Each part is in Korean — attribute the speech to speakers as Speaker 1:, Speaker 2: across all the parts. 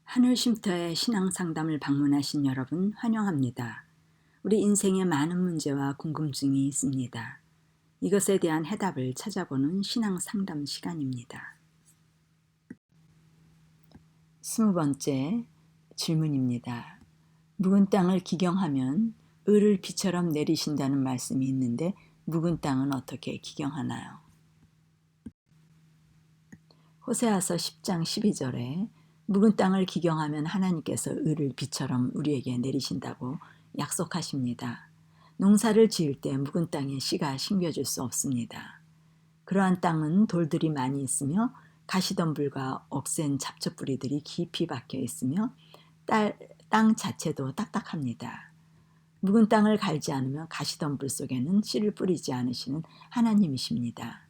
Speaker 1: 하늘쉼터의 신앙상담을 방문하신 여러분 환영합니다. 우리 인생에 많은 문제와 궁금증이 있습니다. 이것에 대한 해답을 찾아보는 신앙상담 시간입니다. 20번째 질문입니다. 묵은 땅을 기경하면 을을 비처럼 내리신다는 말씀이 있는데 묵은 땅은 어떻게 기경하나요? 호세아서 10장 12절에 묵은 땅을 기경하면 하나님께서 을을 비처럼 우리에게 내리신다고 약속하십니다. 농사를 지을 때 묵은 땅에 씨가 심겨질 수 없습니다. 그러한 땅은 돌들이 많이 있으며 가시덤불과 억센 잡초뿌리들이 깊이 박혀 있으며 땅 자체도 딱딱합니다. 묵은 땅을 갈지 않으면 가시덤불 속에는 씨를 뿌리지 않으시는 하나님이십니다.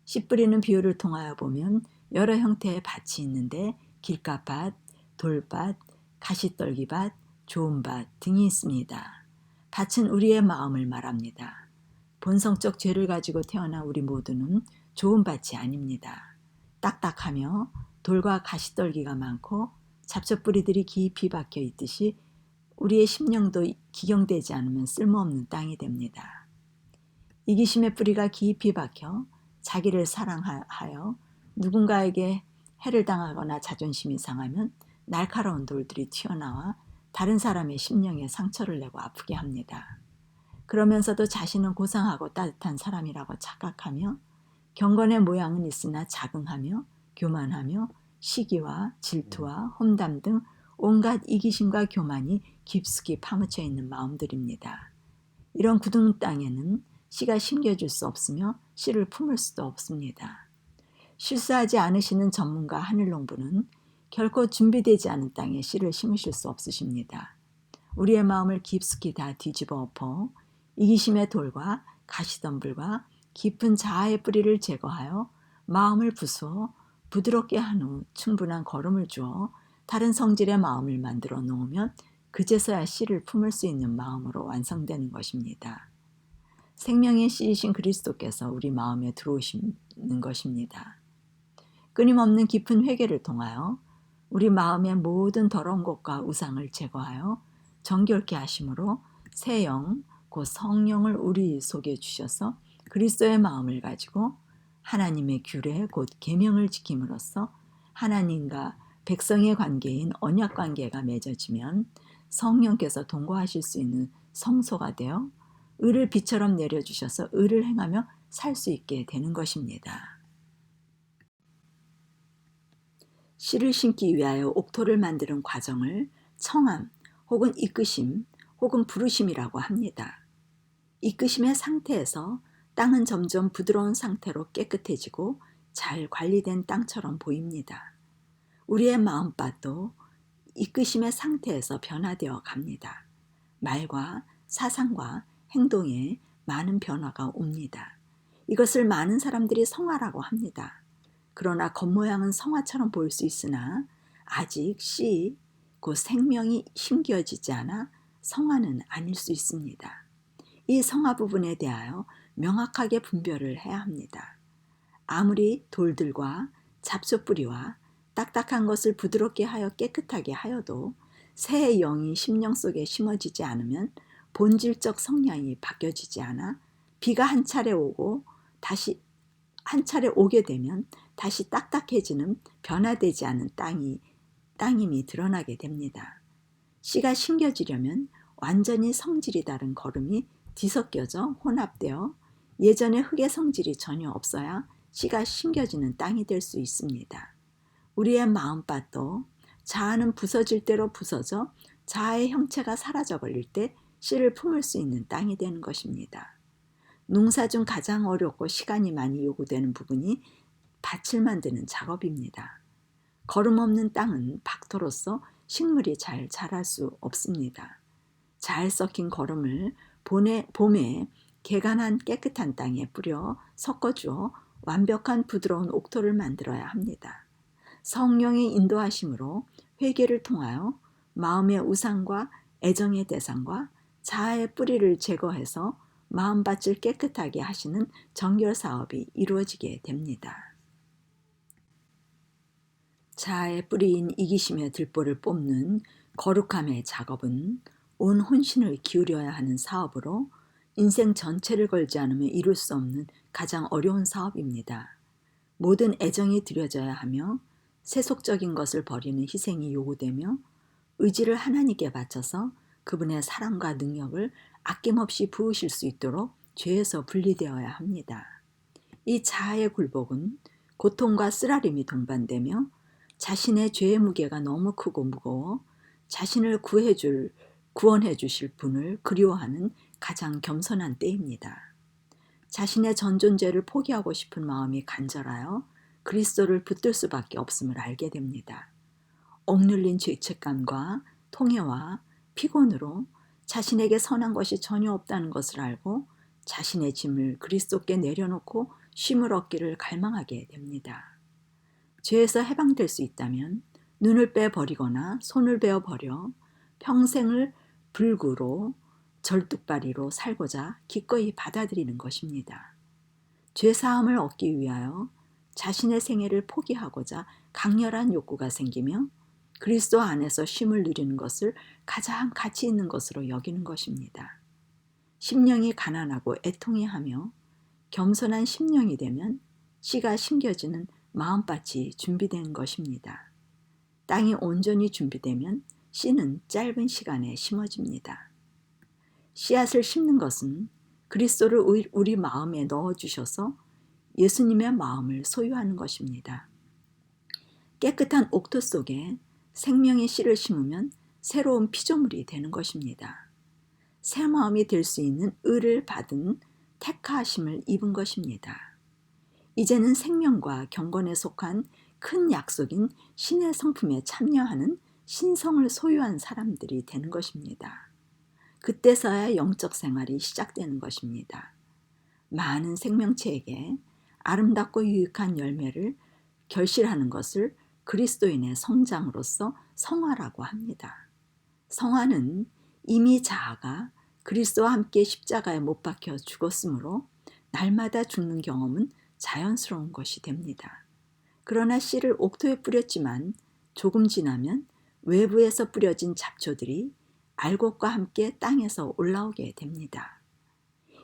Speaker 1: 씨 뿌리는 비유를 통하여 보면 여러 형태의 밭이 있는데 길가밭, 돌밭, 가시떨기밭, 좋은밭 등이 있습니다. 밭은 우리의 마음을 말합니다. 본성적 죄를 가지고 태어난 우리 모두는 좋은 밭이 아닙니다. 딱딱하며 돌과 가시떨기가 많고 잡초뿌리들이 깊이 박혀 있듯이 우리의 심령도 기경되지 않으면 쓸모없는 땅이 됩니다. 이기심의 뿌리가 깊이 박혀 자기를 사랑하여 누군가에게 해를 당하거나 자존심이 상하면 날카로운 돌들이 튀어나와 다른 사람의 심령에 상처를 내고 아프게 합니다. 그러면서도 자신은 고상하고 따뜻한 사람이라고 착각하며 경건의 모양은 있으나 자긍하며 교만하며 시기와 질투와 험담 등 온갖 이기심과 교만이 깊숙이 파묻혀 있는 마음들입니다. 이런 굳은 땅에는 씨가 심겨질 수 없으며 씨를 품을 수도 없습니다. 실수하지 않으시는 전문가 하늘농부는 결코 준비되지 않은 땅에 씨를 심으실 수 없으십니다. 우리의 마음을 깊숙이 다 뒤집어 엎어 이기심의 돌과 가시덤불과 깊은 자아의 뿌리를 제거하여 마음을 부수어 부드럽게 한 후 충분한 걸음을 주어 다른 성질의 마음을 만들어 놓으면 그제서야 씨를 품을 수 있는 마음으로 완성되는 것입니다. 생명의 씨이신 그리스도께서 우리 마음에 들어오시는 것입니다. 끊임없는 깊은 회개를 통하여 우리 마음의 모든 더러운 것과 우상을 제거하여 정결케 하심으로 새 영, 곧 성령을 우리 속에 주셔서 그리스도의 마음을 가지고 하나님의 규례, 곧 계명을 지킴으로써 하나님과 백성의 관계인 언약 관계가 맺어지면 성령께서 동거하실 수 있는 성소가 되어 을을 비처럼 내려주셔서 을을 행하며 살 수 있게 되는 것입니다. 씨를 심기 위하여 옥토를 만드는 과정을 청함 혹은 이끄심 혹은 부르심이라고 합니다. 이끄심의 상태에서 땅은 점점 부드러운 상태로 깨끗해지고 잘 관리된 땅처럼 보입니다. 우리의 마음밭도 이끄심의 상태에서 변화되어 갑니다. 말과 사상과 행동에 많은 변화가 옵니다. 이것을 많은 사람들이 성화라고 합니다. 그러나 겉모양은 성화처럼 보일 수 있으나 아직 씨, 곧 생명이 심겨지지 않아 성화는 아닐 수 있습니다. 이 성화 부분에 대하여 명확하게 분별을 해야 합니다. 아무리 돌들과 잡초뿌리와 딱딱한 것을 부드럽게 하여 깨끗하게 하여도 새 영이 심령 속에 심어지지 않으면 본질적 성향이 바뀌어지지 않아 비가 한 차례 오고 다시 한 차례 오게 되면 다시 딱딱해지는 변화되지 않은 땅임이 드러나게 됩니다. 씨가 심겨지려면 완전히 성질이 다른 거름이 뒤섞여져 혼합되어 예전의 흙의 성질이 전혀 없어야 씨가 심겨지는 땅이 될 수 있습니다. 우리의 마음밭도 자아는 부서질 대로 부서져 자아의 형체가 사라져 버릴 때 씨를 품을 수 있는 땅이 되는 것입니다. 농사 중 가장 어렵고 시간이 많이 요구되는 부분이 밭을 만드는 작업입니다. 거름 없는 땅은 박토로서 식물이 잘 자랄 수 없습니다. 잘 썩힌 거름을 봄에 개간한 깨끗한 땅에 뿌려 섞어주어 완벽한 부드러운 옥토를 만들어야 합니다. 성령의 인도하심으로 회개를 통하여 마음의 우상과 애정의 대상과 자아의 뿌리를 제거해서 마음밭을 깨끗하게 하시는 정결 사업이 이루어지게 됩니다. 자아의 뿌리인 이기심의 들보를 뽑는 거룩함의 작업은 온 혼신을 기울여야 하는 사업으로 인생 전체를 걸지 않으면 이룰 수 없는 가장 어려운 사업입니다. 모든 애정이 들여져야 하며 세속적인 것을 버리는 희생이 요구되며 의지를 하나님께 바쳐서 그분의 사랑과 능력을 아낌없이 부으실 수 있도록 죄에서 분리되어야 합니다. 이 자아의 굴복은 고통과 쓰라림이 동반되며 자신의 죄의 무게가 너무 크고 무거워 자신을 구원해 주실 분을 그리워하는 가장 겸손한 때입니다. 자신의 전 존재를 포기하고 싶은 마음이 간절하여 그리스도를 붙들 수밖에 없음을 알게 됩니다. 억눌린 죄책감과 통해와 피곤으로 자신에게 선한 것이 전혀 없다는 것을 알고 자신의 짐을 그리스도께 내려놓고 쉼을 얻기를 갈망하게 됩니다. 죄에서 해방될 수 있다면 눈을 빼버리거나 손을 베어버려 평생을 불구로 절뚝발이로 살고자 기꺼이 받아들이는 것입니다. 죄사함을 얻기 위하여 자신의 생애를 포기하고자 강렬한 욕구가 생기며 그리스도 안에서 쉼을 누리는 것을 가장 가치 있는 것으로 여기는 것입니다. 심령이 가난하고 애통해하며 겸손한 심령이 되면 씨가 심겨지는 마음밭이 준비된 것입니다. 땅이 온전히 준비되면 씨는 짧은 시간에 심어집니다. 씨앗을 심는 것은 그리스도를 우리 마음에 넣어주셔서 예수님의 마음을 소유하는 것입니다. 깨끗한 옥토 속에 생명의 씨를 심으면 새로운 피조물이 되는 것입니다. 새 마음이 될 수 있는 의를 받은 택하심을 입은 것입니다. 이제는 생명과 경건에 속한 큰 약속인 신의 성품에 참여하는 신성을 소유한 사람들이 되는 것입니다. 그때서야 영적 생활이 시작되는 것입니다. 많은 생명체에게 아름답고 유익한 열매를 결실하는 것을 그리스도인의 성장으로서 성화라고 합니다. 성화는 이미 자아가 그리스도와 함께 십자가에 못 박혀 죽었으므로 날마다 죽는 경험은 자연스러운 것이 됩니다. 그러나 씨를 옥토에 뿌렸지만 조금 지나면 외부에서 뿌려진 잡초들이 알곡과 함께 땅에서 올라오게 됩니다.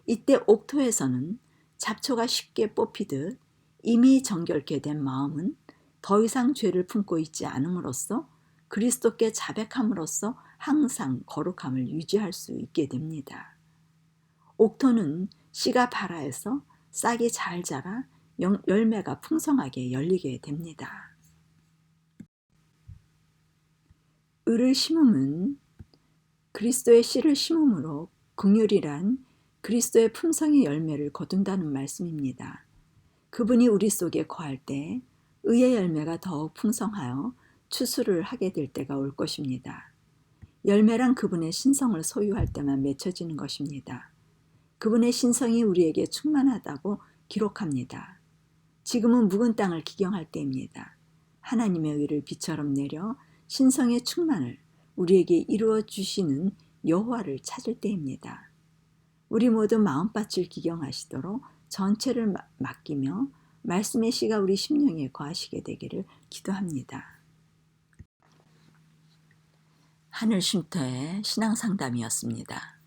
Speaker 1: 이때 옥토에서는 잡초가 쉽게 뽑히듯 이미 정결케 된 마음은 더 이상 죄를 품고 있지 않음으로써 그리스도께 자백함으로써 항상 거룩함을 유지할 수 있게 됩니다. 옥토는 씨가 발아해서 싹이 잘 자라 열매가 풍성하게 열리게 됩니다. 의를 심음은 그리스도의 씨를 심음으로 긍휼이란 그리스도의 품성의 열매를 거둔다는 말씀입니다. 그분이 우리 속에 거할 때 의의 열매가 더욱 풍성하여 추수를 하게 될 때가 올 것입니다. 열매란 그분의 신성을 소유할 때만 맺혀지는 것입니다. 그분의 신성이 우리에게 충만하다고 기록합니다. 지금은 묵은 땅을 기경할 때입니다. 하나님의 의를 비처럼 내려 신성의 충만을 우리에게 이루어 주시는 여호와를 찾을 때입니다. 우리 모두 마음밭을 기경하시도록 전체를 맡기며 말씀의 씨가 우리 심령에 거하시게 되기를 기도합니다. 하늘쉼터의 신앙상담이었습니다.